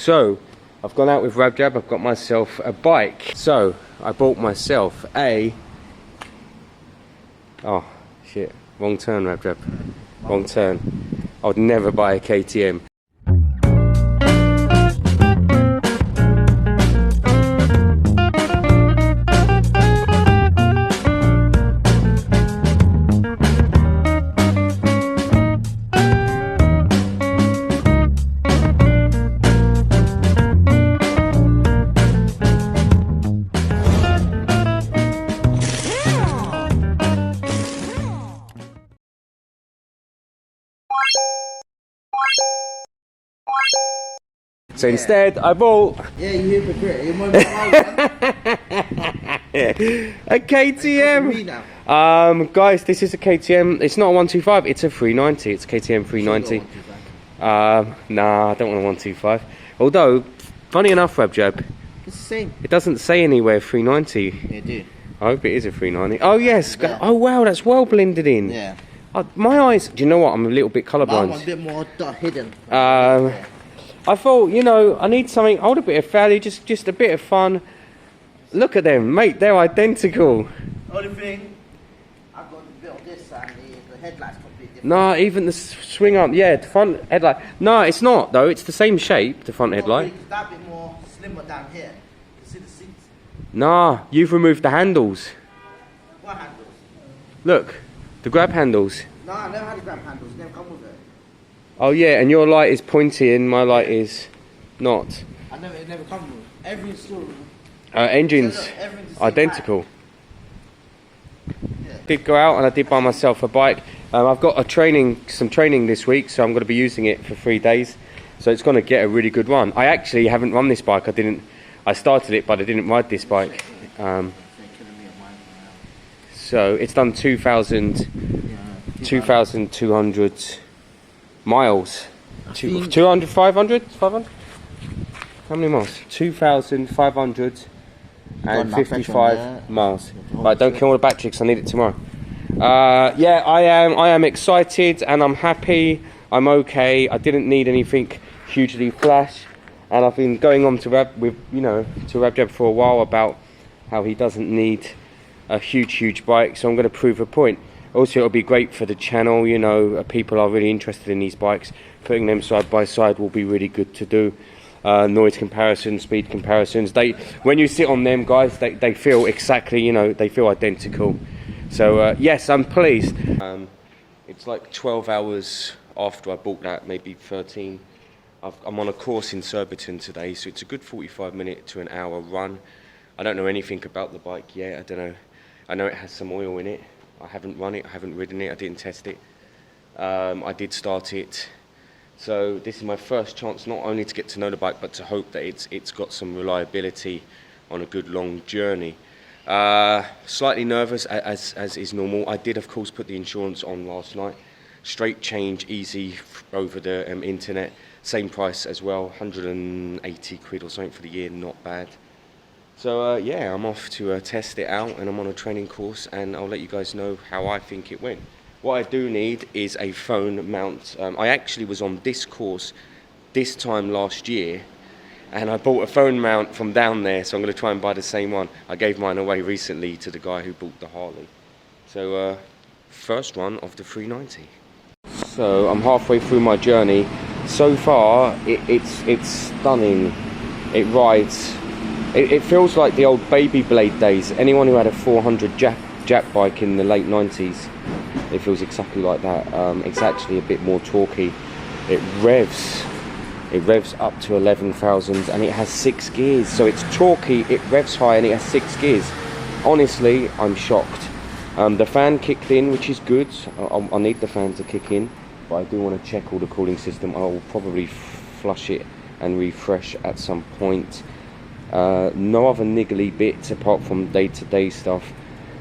So I've gone out with Rabjab, I've got myself a bike. So I bought myself a... Oh shit, wrong turn Rabjab, wrong turn. I would never buy a KTM. So instead, I bought a KTM. Guys, this is a KTM. It's not a 125. It's a 390. It's a KTM 390. Nah, I don't want a 125. Although, funny enough, Rabjab, it's the same. It doesn't say anywhere 390. Yeah, do. I hope it is a 390. Oh yes. Yeah. Oh wow, that's well blended in. Yeah. My eyes. Do you know what? I'm a little bit colourblind. I'm a bit more hidden. I thought, you know, I need something. I want a bit of value, just a bit of fun. Look at them, mate. They're identical. Only thing, I've got to build this and the headlights completely different. No, even the swing arm. Yeah, the front headlight. No, it's not though. It's the same shape. The front headlight. It's that bit more slimmer down here. You see the seats? Nah, you've removed the handles. What handles? Look, the grab handles. No, I never had the grab handles. They never come with it. Oh yeah, and your light is pointy and my light is not. It never comes with. Everything's still. Engines, So look, everything's identical. Yeah. Did go out and I did buy myself a bike. I've got some training this week, so I'm going to be using it for 3 days. So it's going to get a really good run. I actually haven't run this bike. I started it, but I didn't ride this bike. So it's done 2,200 miles. 200, 500? 500? How many miles? 2,555 miles. Right, don't kill all the battery because I need it tomorrow. Yeah, I am excited and I'm happy. I'm okay. I didn't need anything hugely flash, and I've been going on to Rabjab for a while about how he doesn't need a huge bike. So I'm going to prove a point. Also, it'll be great for the channel. You know, people are really interested in these bikes. Putting them side by side will be really good to do. Noise comparisons, speed comparisons. When you sit on them, guys, they feel exactly, you know, they feel identical. So yes, I'm pleased. It's like 12 hours after I bought that, maybe 13. I'm on a course in Surbiton today, so it's a good 45-minute to an hour run. I don't know anything about the bike yet. I don't know. I know it has some oil in it. I haven't run it. I haven't ridden it. I didn't test it. I did start it. So this is my first chance not only to get to know the bike, but to hope that it's got some reliability on a good long journey. Slightly nervous, as is normal. I did, of course, put the insurance on last night. Straight change, easy over the internet. Same price as well, 180 quid or something for the year, not bad. So yeah, I'm off to test it out, and I'm on a training course, and I'll let you guys know how I think it went. What I do need is a phone mount. I actually was on this course this time last year, and I bought a phone mount from down there, so I'm going to try and buy the same one. I gave mine away recently to the guy who bought the Harley. So first run of the 390. So I'm halfway through my journey. So far, it's stunning. It rides. It feels like the old baby blade days. Anyone who had a 400 Jap bike in the late 90s, it feels exactly like that. It's actually a bit more torquey. It revs up to 11,000, and it has 6 gears. So it's torquey, it revs high, and it has 6 gears. Honestly, I'm shocked. The fan kicked in, which is good. I need the fan to kick in, but I do want to check all the cooling system. I will probably flush it and refresh at some point. No other niggly bits apart from day-to-day stuff.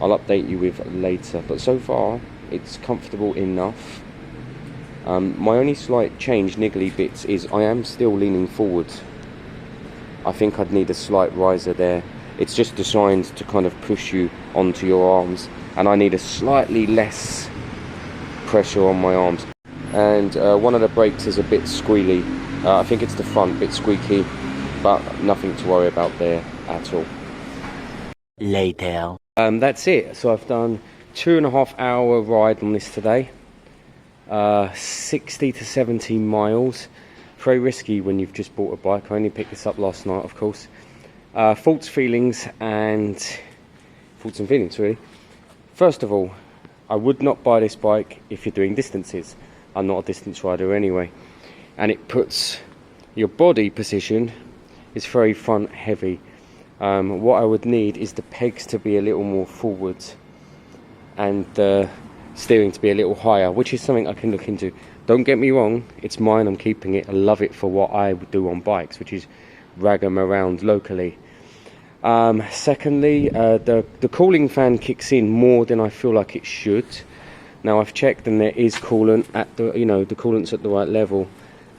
I'll update you with later, but so far it's comfortable enough. My only slight change, niggly bits, is I am still leaning forward. I think I'd need a slight riser there. It's just designed to kind of push you onto your arms, and I need a slightly less pressure on my arms. And one of the brakes is a bit squealy, I think it's the front bit squeaky, but nothing to worry about there at all. Later. That's it. So I've done 2.5 hour ride on this today. 60 to 70 miles. Very risky when you've just bought a bike. I only picked this up last night, of course. Thoughts, feelings, and thoughts and feelings really. First of all, I would not buy this bike if you're doing distances. I'm not a distance rider anyway. And it puts your body position is very front heavy. What I would need is the pegs to be a little more forwards and the steering to be a little higher, which is something I can look into. Don't get me wrong, it's mine, I'm keeping it. I love it for what I would do on bikes, which is rag them around locally. Secondly, the cooling fan kicks in more than I feel like it should. Now I've checked and there is coolant at the, the coolant's at the right level.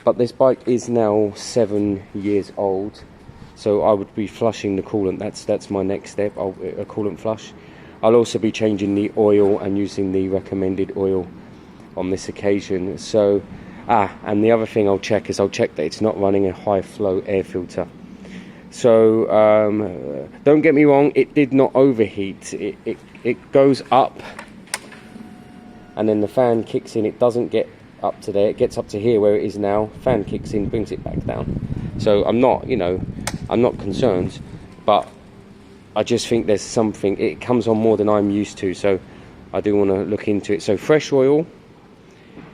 But this bike is now 7 years old, so I would be flushing the coolant. That's my next step, a coolant flush. I'll also be changing the oil and using the recommended oil on this occasion. So, and the other thing I'll check that it's not running a high flow air filter. So, don't get me wrong, it did not overheat. It goes up, and then the fan kicks in. It doesn't get up to there, it gets up to here where it is now, fan kicks in, brings it back down. So I'm not, I'm not concerned, but I just think there's something, it comes on more than I'm used to, so I do want to look into it. So fresh oil,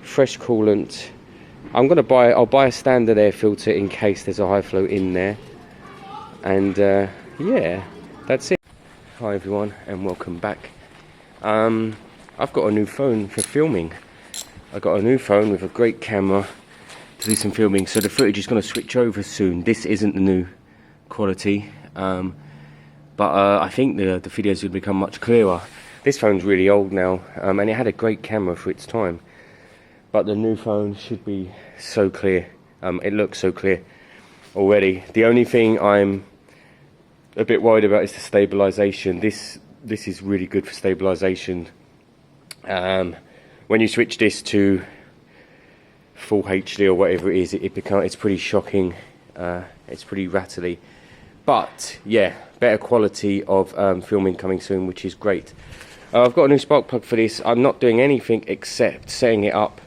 fresh coolant. I'll buy a standard air filter in case there's a high flow in there. And yeah, that's it. Hi everyone and welcome back. I've got a new phone for filming. I got a new phone with a great camera to do some filming, so the footage is going to switch over soon. This isn't the new quality, but I think the videos will become much clearer. This phone's really old now, and it had a great camera for its time, but the new phone should be so clear. It looks so clear already. The only thing I'm a bit worried about is the stabilization. This is really good for stabilization. When you switch this to full HD or whatever it is, it's pretty shocking. It's pretty rattly, but yeah, better quality of filming coming soon, which is great. I've got a new spark plug for this. I'm not doing anything except setting it up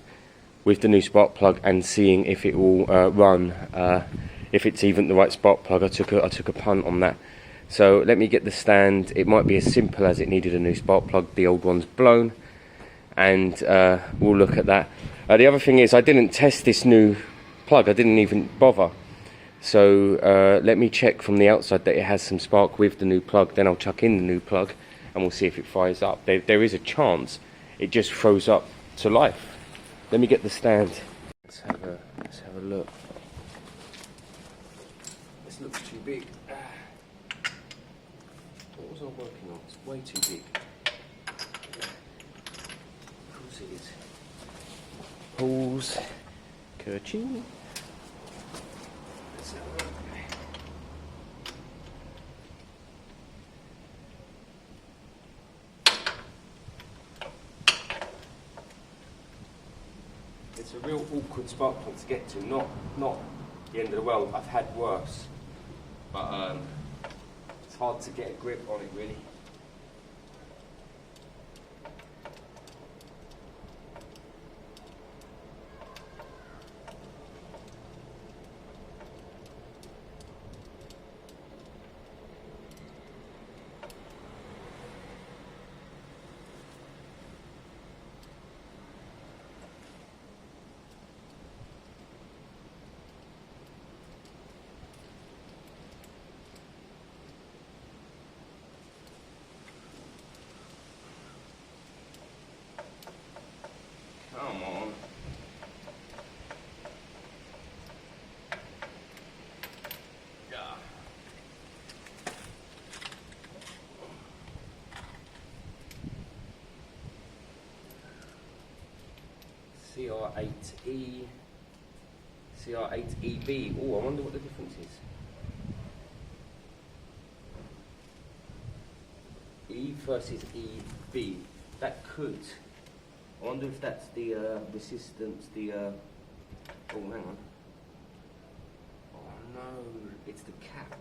with the new spark plug and seeing if it will run, if it's even the right spark plug. I took a punt on that. So let me get the stand. It might be as simple as it needed a new spark plug. The old one's blown. And we'll look at that. The other thing is I didn't test this new plug. I didn't even bother. So let me check from the outside that it has some spark with the new plug. Then I'll chuck in the new plug and we'll see if it fires up. There is a chance it just froze up to life. Let me get the stand. Let's have a look. This looks too big. What was I working on? It's way too big. Pulls, Kerching. It's a real awkward spark plug to get to. Not the end of the world. I've had worse, but it's hard to get a grip on it really. Come on. Yeah. CR8E, CR8EB. Oh, I wonder what the difference is. E versus EB. That could. I wonder if that's the resistance, oh hang on. it's the cap.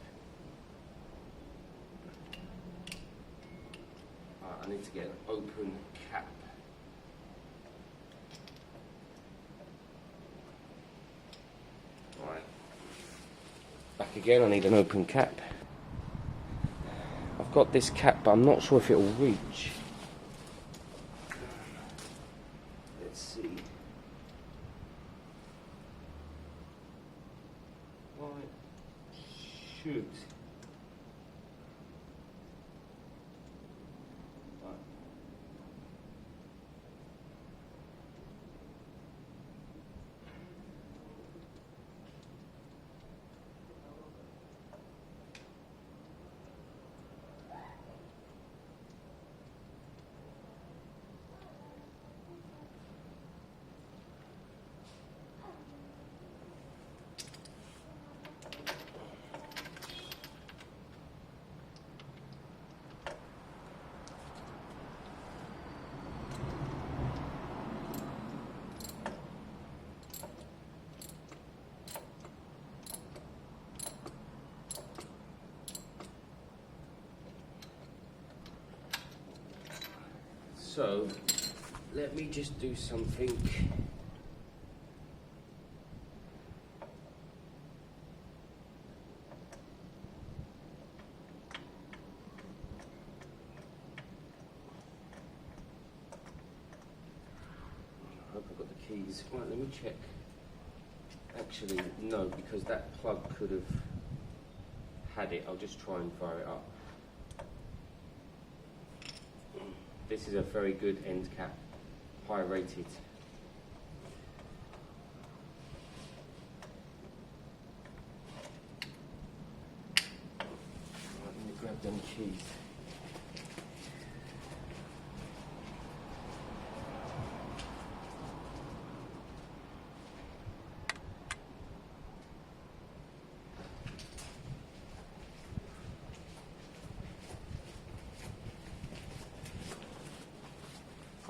I need to get an open cap. Right. Back again, I need an open cap. I've got this cap, but I'm not sure if it'll reach. Let's see. Well, it should. So, let me just do something. I hope I've got the keys. Right, let me check. Actually, no, because that plug could have had it. I'll just try and fire it up. This is a very good end cap, high rated. Right, let me grab them keys.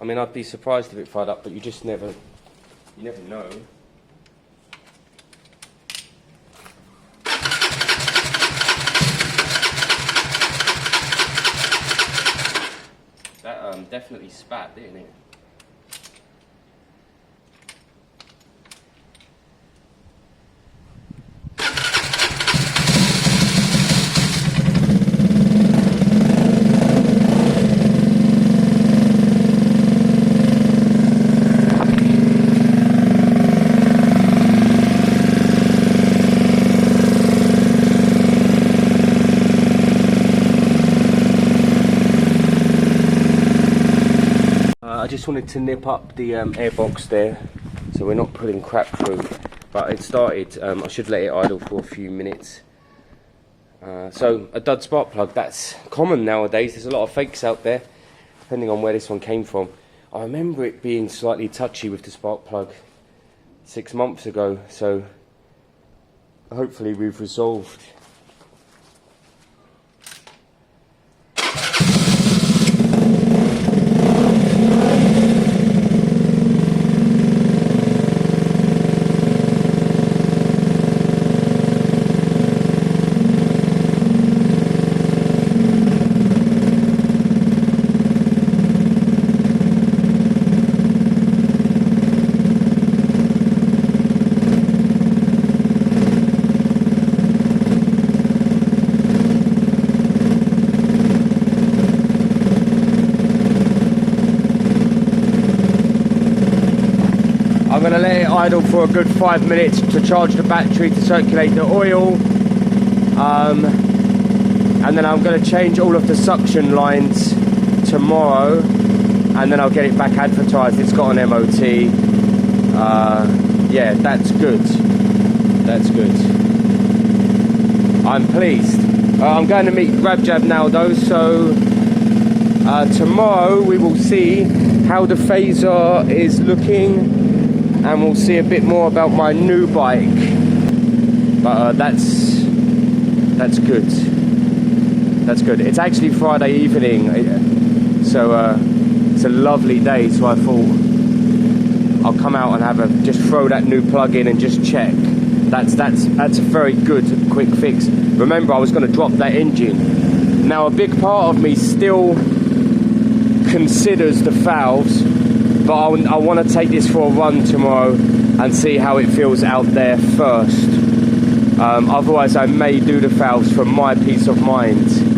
I mean, I'd be surprised if it fired up, but you never know. That definitely spat, didn't it? I just wanted to nip up the airbox there, so we're not putting crap through. But it started. I should let it idle for a few minutes. So a dud spark plug, that's common nowadays. There's a lot of fakes out there, depending on where this one came from. I remember it being slightly touchy with the spark plug 6 months ago, so hopefully we've resolved. I'm going to let it idle for a good 5 minutes to charge the battery, to circulate the oil, and then I'm going to change all of the suction lines tomorrow, and then I'll get it back advertised. It's got an MOT. Yeah, that's good. That's good. I'm pleased. I'm going to meet Grabjab now though, so tomorrow we will see how the phaser is looking, and we'll see a bit more about my new bike. But that's good. That's good. It's actually Friday evening, so it's a lovely day. So I thought I'll come out and just throw that new plug in and just check That's a very good quick fix. Remember, I was going to drop that engine. Now, a big part of me still considers the valves, but I want to take this for a run tomorrow and see how it feels out there first. Otherwise, I may do the valves for my peace of mind.